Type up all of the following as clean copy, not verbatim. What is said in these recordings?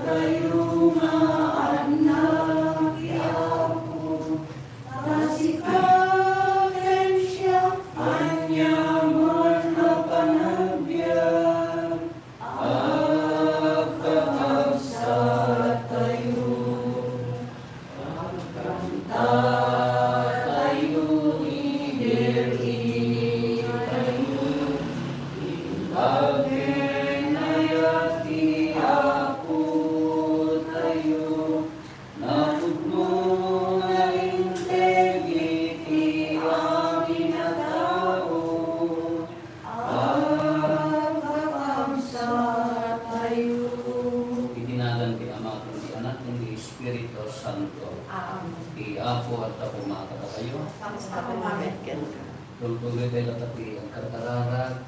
tayo nga anak Yapo, kasikaten siya anyaman na panagbiag, agkakabsa tayo, agkanta tayo, idir-ini tayo, ibagenayati ako tayo, napudno na integrity amin na tao, agkakabsa tayo. Itinagan ti Ama kung di Anak ng di Espiritu Santo. Ti Apo at ako makata kayo. Tultuloy tayo tapi ang karkararag,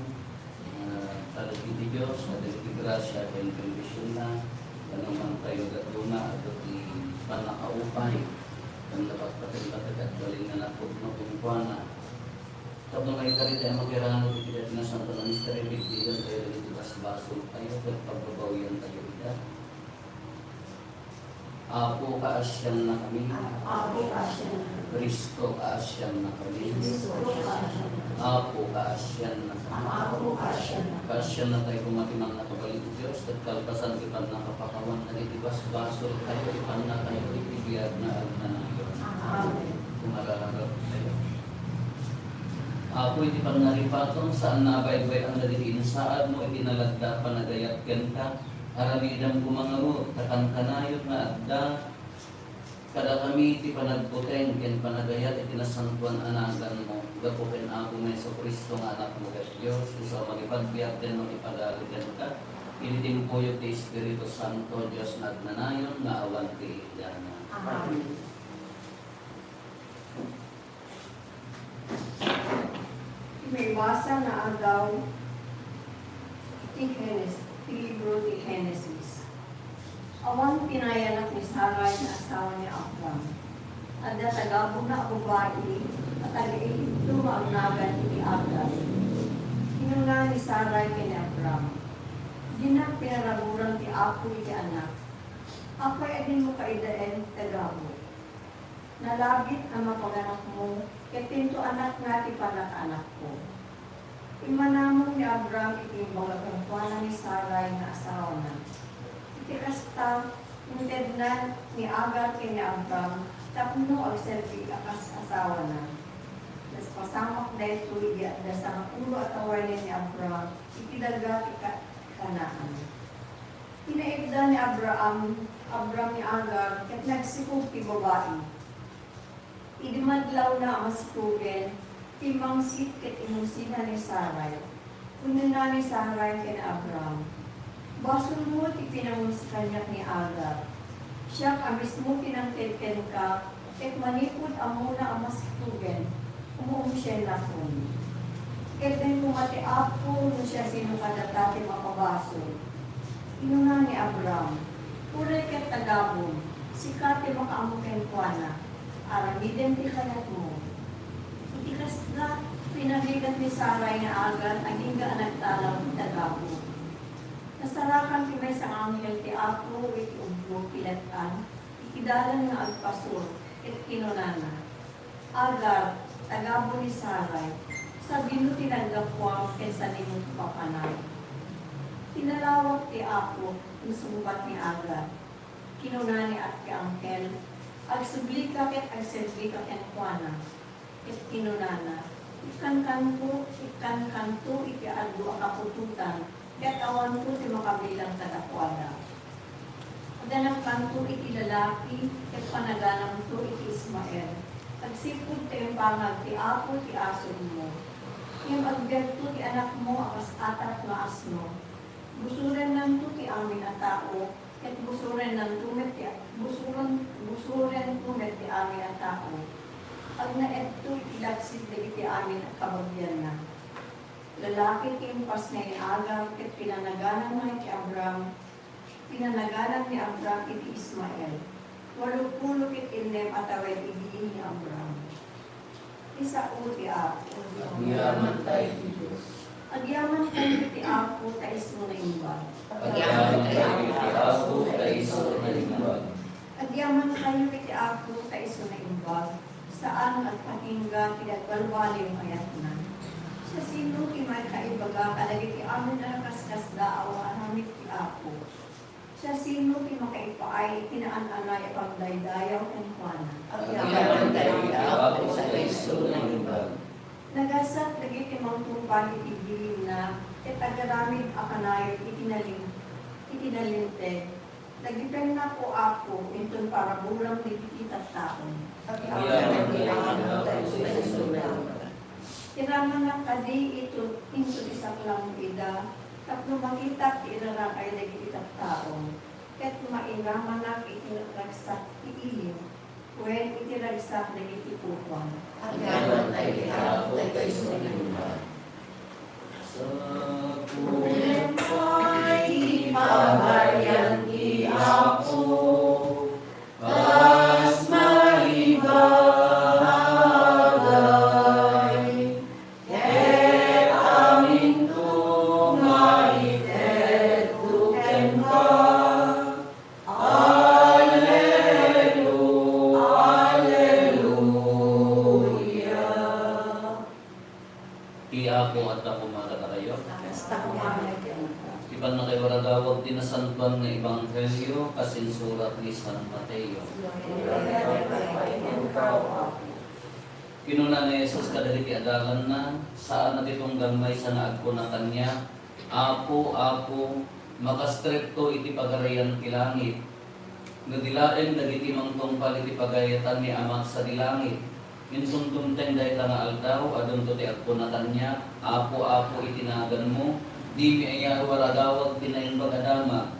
talagang di Diyos, talagang grasya, talagang permisyon na, naman tayo gatuna at di panakaupay, ang dapat patay-patay at galing na napod na kumpuana. Tapos na ikari tayo magkiraan ng itigat na Santo na Mystery Bigdigan tayo rin ito kas basol tayo at pagbabawian tayo ita. Apo kaasyan na kami, Kristo kaasyan na kami, Apo kaasyan na kami, kaasyan na tayo kumatimang na kabalit Diyos at kalpasan kipan na kapakawan na itibas basol tayo ipan na tayo itibiyag na agnanayon. Kumararap tayo. Apo iti pangnaripaton saan nabaybay ang nadiin saan mo itinalagda panagayat ka. Aramidang kumangaro, takankanayot na adda, kada kami iti panagputeng, ken panagayat iti nasantuan anagan mo, gapuken ako may so Kristo nga anak mo ket Diyos, isa magipagbiag din magipagaligan ka, initingpuyot ti Espiritu Santo, Diyos na agnanayon, nga awan ti idana. Amen. May basa na agaw libro ni Genesis. Awan pinayanak ni Sarai na asawa ni Abraham. Adda tagabog na babae at tagailito ang nagan ni Agar. Hinuna ni Sarai kay Abraham. Di na pinaraguran ti Apo iti anak. Apo'y adin mo kaidaen tagabog. Nalabit ang mapaganak mo, katinto anak nga ti panak-anak ko. Imanamon ni Abraham iti mga kangkuanan ni Sarai na asawa na. Iti kasta, hinted na ni Agar kay ni Abraham, tapno ang selfie akas asawa na. Das pasamak na ito, das ang ulo at awanin ni Abraham, itidaga kanaan. Inaibda ni Abraham ni Agar, kat nagsikog ti babae. Idimadlaw na ang masikugen, timang ket imusina ni Sarai. Kunin na ni Sarai kay Abraham. Basul mo ipinamus kanya ni Agar. Siya amis mo pinangteten ka, ket manipod amuna ang masitugen. Umuumsyen na kung. Ket din kumati apo no siya sinukadatati mapabasol. Inuna ni Abraham. Puray ket tagabong, sikati makaamuken kuana. Aramiden ti kanat mo. Itikas na pinabigat ni Sarai na Agar aging ga nagtalaw ni tagabo. Nasarakan ti may sa anghel ti Apo iti ublo pilatan, ikidalan nga agpasur, et kinunana. Agar, tagabo ni Sarai, sabino tinagdakwang kensa ni mong papanay. Kinalawak ti Apo, insumbat ni Agar. Kinunani at ti anghel, agsubli ka ket agserbi ka ken kuana. Ket kinunana, ikan kanto, iti adu ang kapututan, ket awan ko ti makabilang kadakwada. Adanang kanto iti lalaki, ket panaganang to iti Ismael. Agsipod ti pangag ti Apo ti asod mo. Yung agberto ti anak mo akas atat na asno. Busuren nan to ti amin a tao, ket busuren tumet ti amin a tao. Pag naedto ilagsid na iti amin at kabagyan na. Lalaki timpas na ni Agar, ket pinanaganan na iti Abraham, pinanaganan ni Abraham iti Ismael. 80 ket inem atawid ibiin ni Abraham. Isa ti Apo. Agyaman tayo ti Diyos. Agyaman tayo ti Apo, tais mo na imbag. Agyaman tayo ti Apo, tais inggan pinagbalbali yung ayat na. Sa sino kimay kaibaga kalagi ti amin na kaskas daaw anamit ti Apo. Sa sino kimakaipaay tinaan-anay pagdaydayaw ng kuana. Agyaman tayo ako sa Kristo ng iba. Nagasat lagi timang tumpang itigilim na agaramid akanayo itinalinte. Nagipen na po Apo inton para bulang nagkikita taon. Agyaman tayo sa Kristo ng iba. Tiraman na kadi ito into isak lang ida, tapno makita irarakay lagi itak taong, ket mairaman na itinagsak iilim, when itiragsak lagi ipupwan. Agyaman tayo ako sa Kristo ng iba. Sa Ay ipabaryan ti Apo, pas maibagay, ket amin tumaited duken ka. Ti Apo at ako makatarayo. Basta kumahay ka na. Iban na kayo waradawag tinasantuan nga Ebanghelyo kasin surat ni San Mateo. Kinuna ni Jesus kadagiti adalan na saan na ditong gamay sa naagkunatan niya. Apo, Apo, makastrepto iti pagarayan ti langit. Nadilaen dagiti mangtungpal iti pagayatan ni Amak sa dilangit. Minsun tumteng dahil nga aldaw, adon to ti agkunatan niya. Apo, Apo, itinagan mo. Di mi aya waradawag tinayin bagadama.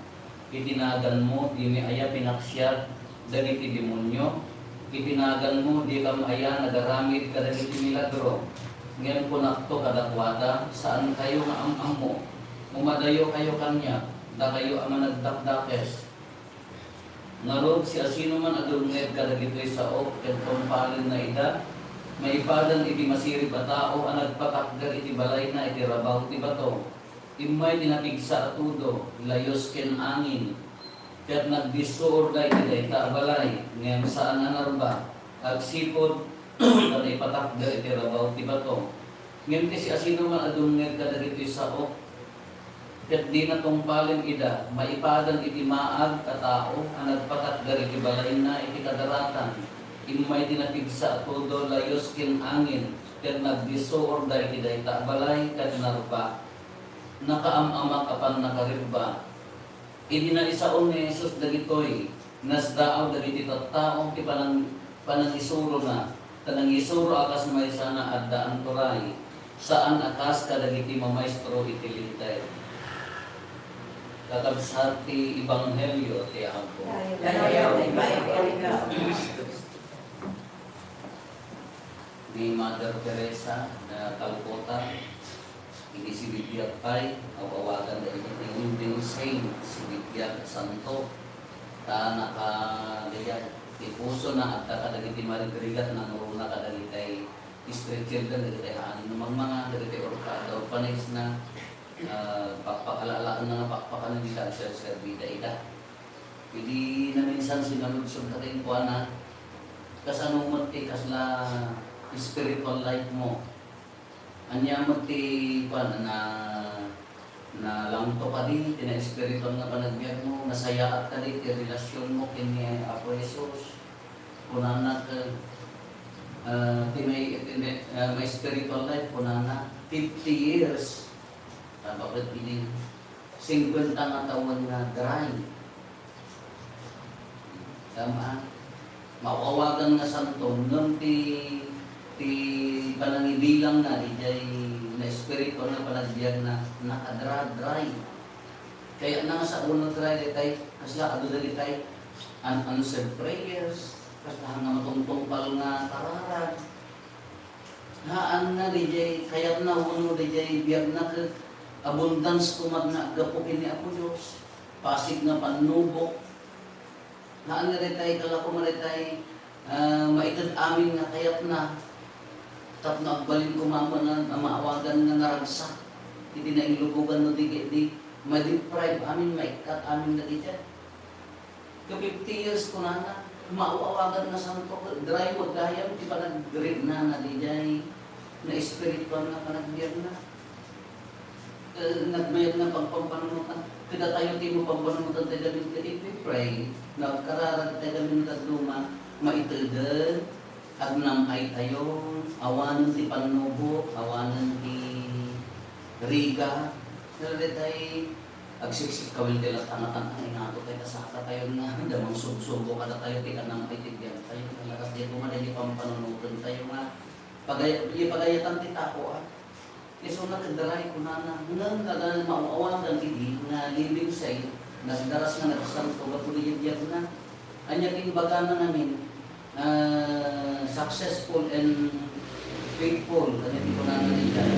Itinagan mo, di mi aya pinaksyat dagiti demonyo. Itinagan mo, di kam aya nagaramid kadagiti milagro. Ngayon po nakto kadakwada, saan kayo nga amang mo? Umadayo kayo kanya, da kayo ama nagdakdakes. Narog siya sino man adunged kadagitoy sa ok, kentong palin na ida, maipadan iti masirib a tao, ang nagpatakder iti balay na iti rabaw ti bato. Imay dinapigsa atudo, layos ken angin, ket nagdisor da iti dayta balay, ngayon saan anarba, agsipod, at ipatakder iti rabaw ti bato. Ngayon kasi asino man adunged kadagitoy sa ok, ket di na tungpalin ida, maipadan iti maag katao, ang nagpatakder iti balay na iti kadaratan. Imay dinapigsa atudo, layos ken angin, ket nagdisor da iti dayta balay, ket narba. Nakaamamak apan nakaribba. Idi na isaon ni Jesus dagitoy, nasdaaw dagiti tattaong ti panangisuro na, tanangisuro akas may sana addaan turay, saan akas kadagiti mamaestro iti lintay. Kakabsat ti Ebanghelyo ti Apo. Dayaw ay maibalik. Ni Mother Teresa na Calcutta, hindi si Bibiyat Pai, awawagan na iti Indian Saint, si Bibiyat Santo, ta nakagaya, ti puso na at kadagiti marigrigat na nuruna kadagitay street children, kadagitay hanin ng mga, kadagitay orkada o panis na pakpakalalaan na nga pakpakan ng cancer servida ita. Hindi na minsan sinaludsod ka rin po na kasanong mo ti kasla spiritual life mo. Anya mo ti na lang to ka din, tina-spiritual na panagbiag mo, nasayaat ka din, relasyon mo kini Apo Jesus. Kunana ka, may spiritual life, kunana 50 years. Bakit ini 50 nga taon nga dry. Tama. Mauawagan nga santo, nung ti panangibilang na, di jay na espiritu na panagbiag na nakadra-dry. Kaya na sa unang dry, tay, kasla ado dali tay, unanswered prayers, kasla nga matungtungpal nga kararag. Haan na di jay, kaya na uno di jay biag na abundance kumag na gapukin ni Apo Diyos, pasig nga panubok. Haan na rin tay, kalako na rin tay, maitad amin nga kayat na, tap na agbalin kumama na maawagan nga naragsak. Hindi na ilubugan no di ma-deprive amin, maikat amin na di dyan. Ka 50 years ko na, mauawagan na santo, dry mo gayam, di pa nag-grip na dijay, na espiritual na panagbiyan na. Nagmayad na pagpampanunutan. Kada tayo di mo pagpanunutan tayo damin ka, if we pray, na kararag tayo damin ka luma, maitudan, agnamay tayo, awanan ti Panubo, awanan ti Riga, nalala tayo, agsiksik kawil tayo latangatan, ay nga ito tayo kasaka tayo na, damang subsubo kada tayo, ti kanang itibyan tayo, nalakas di kumaday di pampanunutan tayo nga, pagayatan ti tako so nakadaray ko na hanggang kagan mauawan ng hindi na living side, nagdaras na nagsanto, batuliyad na. Anya ting baga na namin, successful and faithful, kanya di ko na nalitan.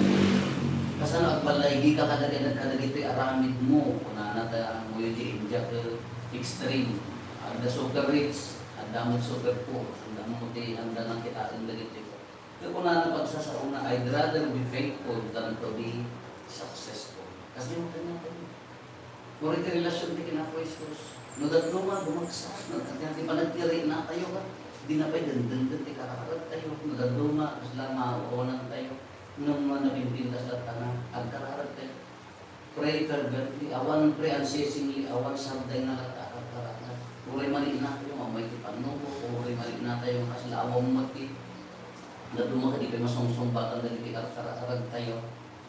Kasano agbalay, di ka kadagito'y aramid mo, kung nanata mo yung India extreme, ang the sugar rich, ang damot sugar po, ang damot ang danang kita ang dagito'y. Kaya kung pagsasarong na, I'd rather be faithful than to be successful. Kasi yung kanya tayo. Kung rin relasyon di kinako Jesus, nagadluma, bumagsak, di pa nagtiri na tayo ka. Di na pa'y dandan-dan, di kakakarag tayo. Nagadluma, mas lang mauunan tayo. Nung napimpintas na tanang, agkararag tayo. Pray fervently, awan pray unceasingly, awan sabday na kakakarag. Uray mali na tayo, mamay ti Panubo, uray mali na tayo, kasi awang mati. Naduma ka di kayo masungsong-batan dahil kikarakarag tayo.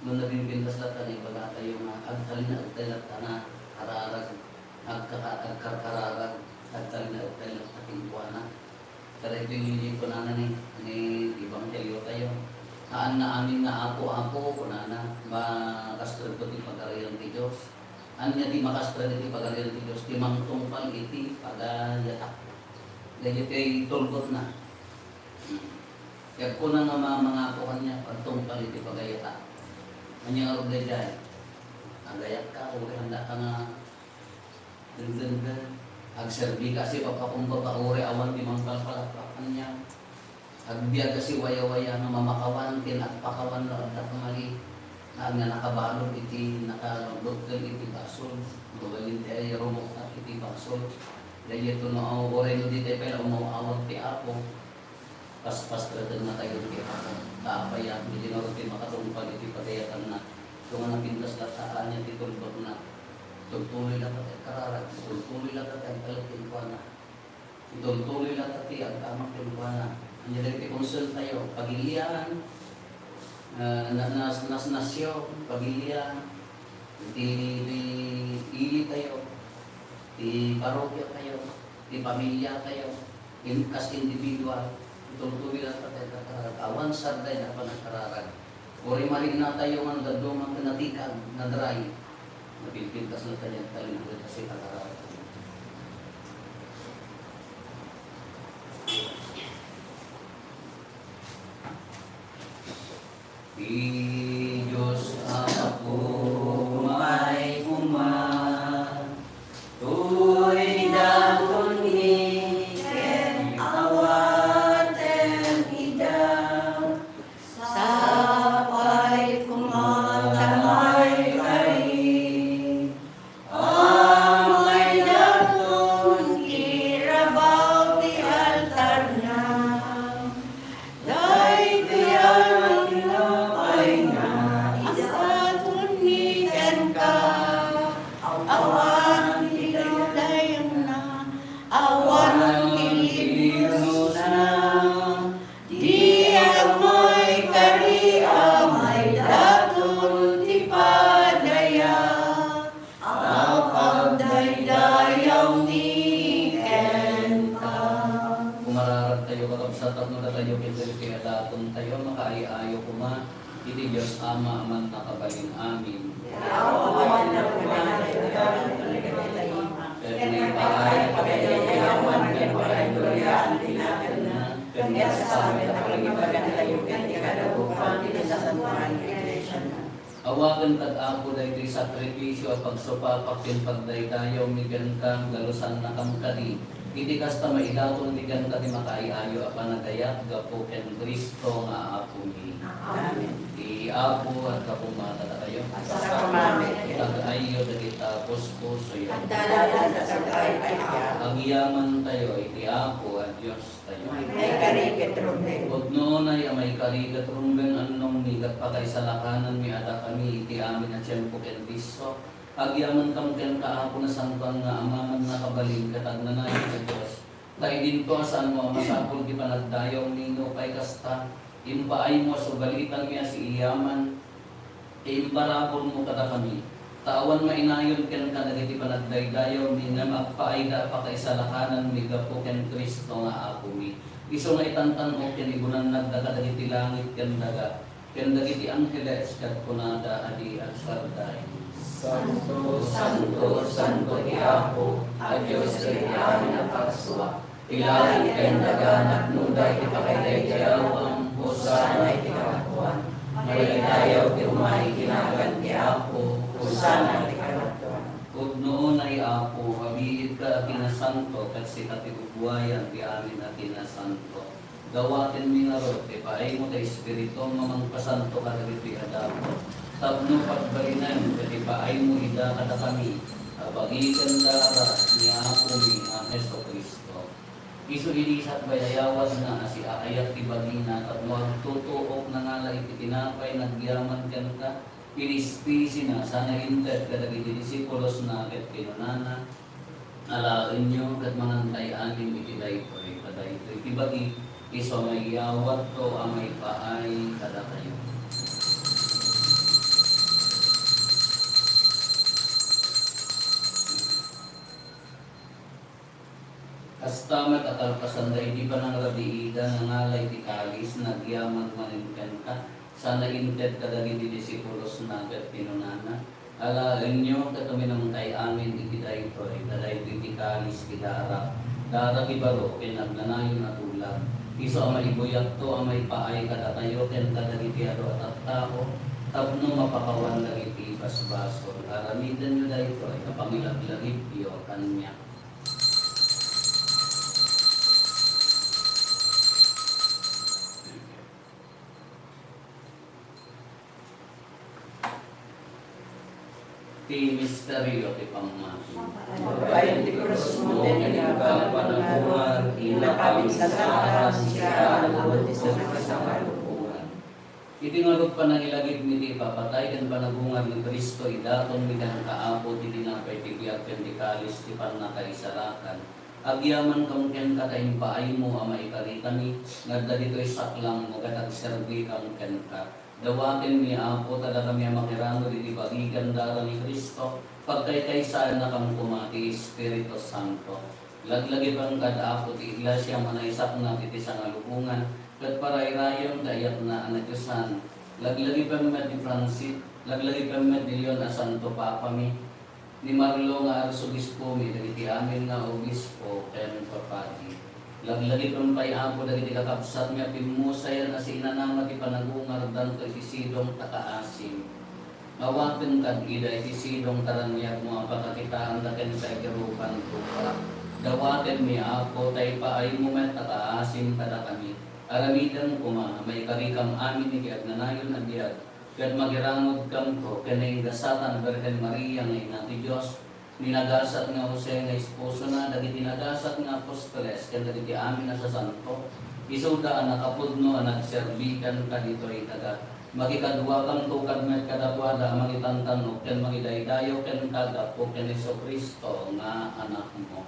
Nung nabimbintas na tayo, baga tayo nga agtalin na agtalin na kararag, agkarkararag, agtalin na agtalin na katingkuana. Kaya ito yung ko na ni ibang tayo tayo. Haan na amin na ako, kunana, makastrad ko ti pag-ariyan ti Diyos. Anya di makastrad ti pag-ariyan ti Diyos, ti mangtungpal iti pag-yatak. Ganyan kay tulgot na. Kaya ko na nga mga ako kanya, pagtungpal iti pag-yatak. Anya nga rin dyan, agayat ka, uri handa ka nga, dun-dun-dun. Agserbi kasi pagkakumbaba, uri awan di mangpalpalapakan niya. Agbiya kasi waya-waya na mamakawan, tinakpakawan na ang mali. Na nga nakabalog iti, nakalagdoktel iti basol. Gabalin tayo rumok at iti basol. Dahil ito na uri no dito pala umawawag ti Apo. Pas-pas tratan na tayo iti Apo. Taapaya, hindi na rin makatungpag iti pagayatan na. Kung napintas na saan niya titulbot na. Tuloy lang at kararag, tuloy lang at talagang ko na. Tuloy lang at ang tamang tinkuana. Ang iti consult tayo, pagilian, nasyo, pagilian, ili tayo, parokya tayo, pamilya tayo, as individual, tuloy lang at kararag. Awan sarday na pa nagkararag. Uri malig na tayo nga nagdumang kanatikan, na dry. Napilpintas na tayo, talin ko kasi kakararag. Di Diyos ako may uman, tuwing dakon hiken awaten idaw, Sapay kumatamay kari, amay dakon irabaw ti altar na, day kaya tinapay na, isaton hiken ka, awan tinulayan na, awan tilipos na. Di amay kari amay daton ti padaya, apagdaydayaw ni enta. Kumararag tayo kakabsatan mo na tayo kaya datong tayo makaayayo kuma iti Diyos Ama aman nakabalin amin. Awan na pagdaydayaw tayo. Pero may pahay Pagdayawan ken pagdaydayan tinakan na. Kanya sa amin na pag-ibagan tayo ken ikadabukan pinasasantuhan iglesia na. awaken tag-apo dahil ito'y sakripisyo at pagsupapak yung pagdaydayaw migan kang galusan na kamkadi. Iti kasta maidaton migan ka di makaiayo at panagayat gapo ken Kristo nga apo ni. Amen. Di apo at kapumata na tayo. Sa pamamit. Tag-ayo dagiti puso yan. Ang dalalan sa sagay ay Agyaman tayo, iti Apo at Diyos tayo. May karikit rumben. Pudno na may karigat rumben anong nigat patay sa lakanan mi ada kami iti amin at siyempo ken Kristo. Agyaman kam ken kaapo na sangkang nga amaman na kabaling katag na sa Diyos. Tayo din ko saan mo masapol di panagdayaw nino kay kasta. Impaay mo sugalitan niya si iyaman. Imparapol mo kada kami. Tawan mainayon ken kadagiti panagdaydayaw mi nga magpaayda pa kay sa lakanan mi gapo ken Kristo nga ako mi. Iso nga itantan o ken igunan nagdaga dagiti langit ken daga. Ken dagiti angheles ket kunada adi at sarday. Santo, Santo, Santo di Apo, a Diyos iti amin ang pagsuwa. Ilalim ken daganat nuday ti pakaydayawan, husana iti karakuan. Maydayaw ti umay kinagan ti Apo, husana iti karatuan. Pudnoon ay Apo, habiit ka kinasanto ket sikat ti bubuayan ti amin at kinasanto. Gawaten mi nga rod, ti paay mo ta Espiritu mamangpasanto ka dagiti adapo. Tapno pagbalinan, ket paay mo ida kada kami. Abagikan dara ni Apo mi ang Hesus Kristo. Isu ilisat bayayawad na si aayat ti bagina tapno agtutuok na nga iti tinapay nagyaman ken ka. Pinispisi na sana inted kadagiti disipulos na ket kinunana. Alaen nyo ket mangantay amin iti daytoy kadaytoy ti bagi iso may iyawat to amay paay kada kayo. Kastamat at alpasanday di pa nang rabiida na ngalay ti kalis nagyaman maninken ka. Sana inted kadagiti disipulos na ket pinunana. Alaen nyo katuminong tay amin iti daytoy kadaytoy ti kalis ti dara. Dara ti baro ken nagnanayon at ulag. Iso amay buyat to amay paay kada tayo ken kadagiti ado at tao. Tapno mapakawan dagiti basbaso. Aramidan nyo daytoy kapangilagлагip yo kanya. Ti misteryo ti pamati. Bayan ti krus mo ten inigagal panagbuhan, inakabit sa saan siya alabot ti sa nakasangalupuhan. Iti ngalot panangilagid mi ti papatay ken panagungad ni Kristo idaton mi kan kaapo ti dinapay ti biag ken ti kalis ti pannakaisalakan. Agyaman kam ken kataing paay mo a maikarita mi ngadda ditoy saklang mo katag serbi kam ken ka. Dawaten mi Apo tada kami makirano diti bagigan dara ni Kristo pagkaykaysaan na kang kumati Espiritu Santo. Laglagi pang kada Apo ti iglesia manaysak na iti sangalubungan ket parayrayon dayat na anadyosan. Laglagi pang med ni Francis, laglagi pang med ni Leon a Santo Papa mi ni Marlo nga Arzobispo mi dagiti amin nga obispo ken papadi. Laglagi pang pay Apo dagiti kakabsat nga pimusayan as inanama ti panagungar danto iti sidong takaasim. Awaten kad ida iti sidong taranyag mo apakakitaan da ken sa kerupan tupa. Dawaten mi Apo tay paay mo met takaasim kada kami. Aramidan kuma may karikam amin ni agnanayon adiyag. Ket magirangod kam ko ken gasatan Birhen Maria nga ina ti Dios. Ninagasat nga Jose nga esposo na, dagiti nagasat nga apostoles, ken dagiti amin na sa santo. Isuda ang nakapudno, ang nagserbikan ka dito ay taga. Magikadwa kang tukad met kadapwada, magitantanok, ken magidaydayo, ken kagapo, ken Hesus Kristo nga anak mo.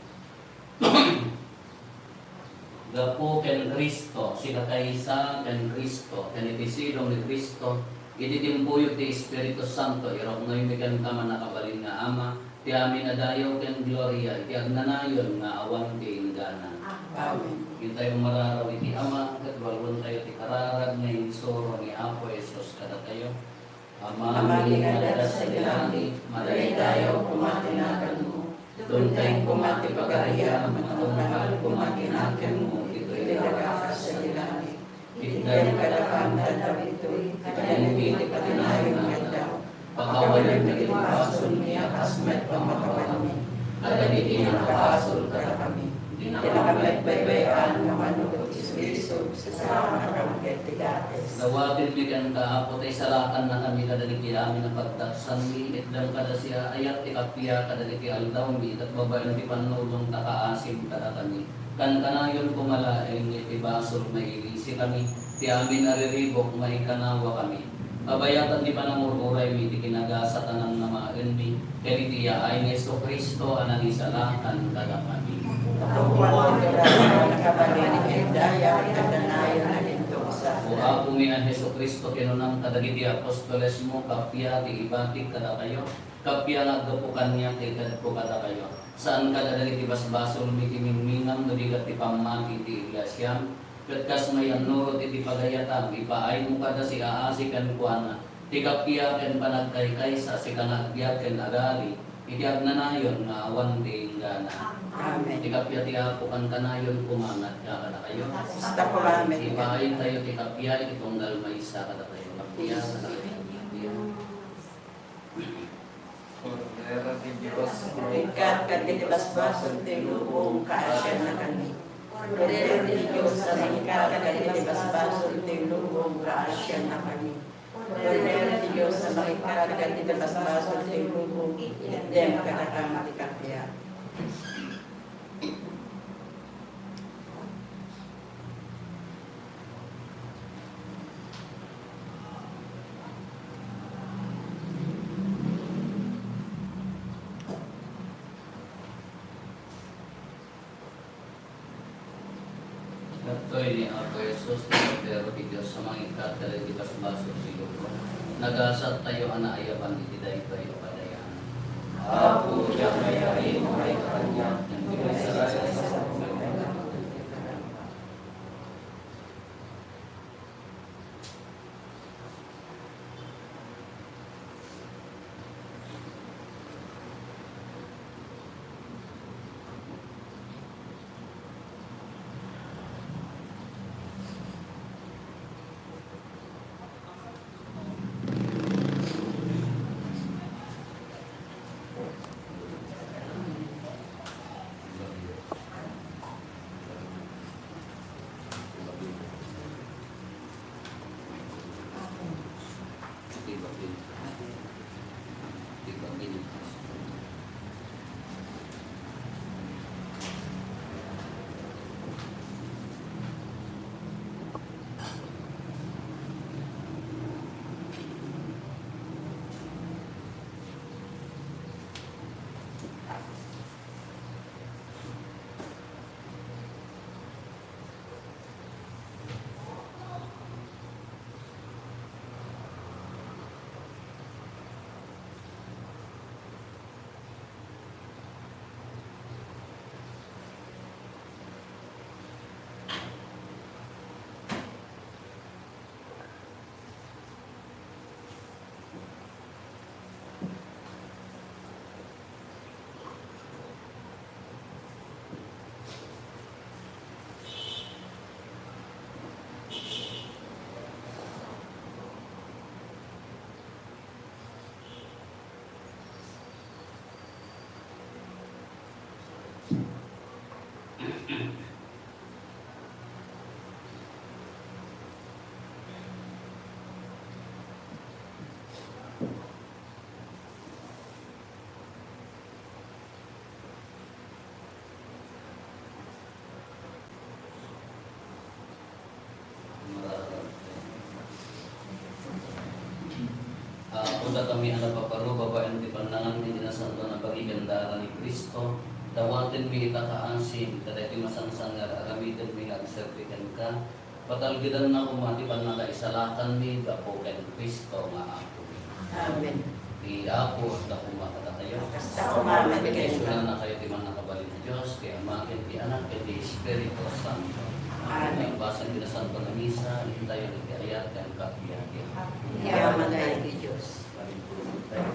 Gapo ken Kristo, sila kaysa ken Kristo, ken itisilong ni Kristo, ititimpuyo ti Espiritu Santo, irok ngayon mikan kama nakabalin nga Ama, ti amin adayaw ken gloria iti agnanayon nga awan ti ingganan. Amen. Yun tayo mararaw iti Ama ket walwon tayo ti kararag nga insuro ni Apo Jesus kada tayo. Ama tingadat sa langit, madaydayaw kumatinakan mo. Tuntay kumati pagariya, matungkal kumatinakan mo. Ito'y dagakas sa langit. Itday kadakam dadab ito'y, katanimiti patinayon nga daw. Pakawalan na itipason niya kasmet pamakawan mi. At dagiti nakapasol kada kami. Tinakabay-baybayan nga manukot Kristo sa sama kang ketigates. Dawatin bigyan ka, apot ay salakan na kami kadaliki amin ang pagtaksan mi, itdang kada siya ayat ikapya kadaliki aldaw mi, at babayan ti panulong takaasim kada kami. Kan kanayon kumalaeng itibasol mailisi kami, ti amin ariribok maikanawa kami. Pabayatan di panangururay mi, ti kinagasa tanang namaen mi, kaya tiya ay Yeso Kristo anang isalakan kada kami. Ang kuwan ng grasya ng kabalin kay daya at kaganayon na ito sa O ako mi ang Yeso Kristo kinunang kadagiti apostoles mo, kapya ti ibatik kada kayo, kapya naggapukan niya kay kadpo kada kayo. Saan kada dagiti basbasol mi timingmingan no digat ti pamati ti iglesia, ket kas may anurot iti pagayatam, ipaay mo kada si aasi kan kuana, ti kapya ken panagkaykay sa si kanagbiat ken agali, iti agnanayon nga awan ti inggana. Amen. Ti kapya ti apo kan kanayon kumangat ka kada kayo. Basta po amen. Ipaay tayo ti kapya iti tunggal maisa kada kayo. Kapya kada kayo. Cordero de Dios, Ikat kadilibasbason ti lubong kaasyan na kami. Cordero de Dios, sa ikat kadilibasbason ti lubong kaasyan na kami. Cordero de Dios, sa ikat kadilibasbason ti lubong dem kadakang ti kapya. Nagtoy ni Apo Jesus, pero ti Diyos sa mga ikat dali di basbaso ti lupo. Nagasat tayo anaayapan iti dahi tayo kadayan. Apo yang mayari mo ay kanya, Yang sa Punta kami ang napaparo, babayan ti panangan ni dinasanto na pagigandara ni Kristo. Dawatin mi itakaansin, kada iti masangsang nga aramitin mi agsertikan ka. Patalgidan na kumati pan nakaisalakan mi, dapo ken Kristo nga ako. Amen. Di ako at ako makata kayo. Basta kumaman kayo. Kaya na kayo ti man nakabalin ni Diyos, kaya makin ti anak, kaya ti Espiritu Santo. Amen. Ang basan dinasanto na misa, hintayo ni Kayat, kaya kapiyat. Yaman tayo ni Diyos. Tayo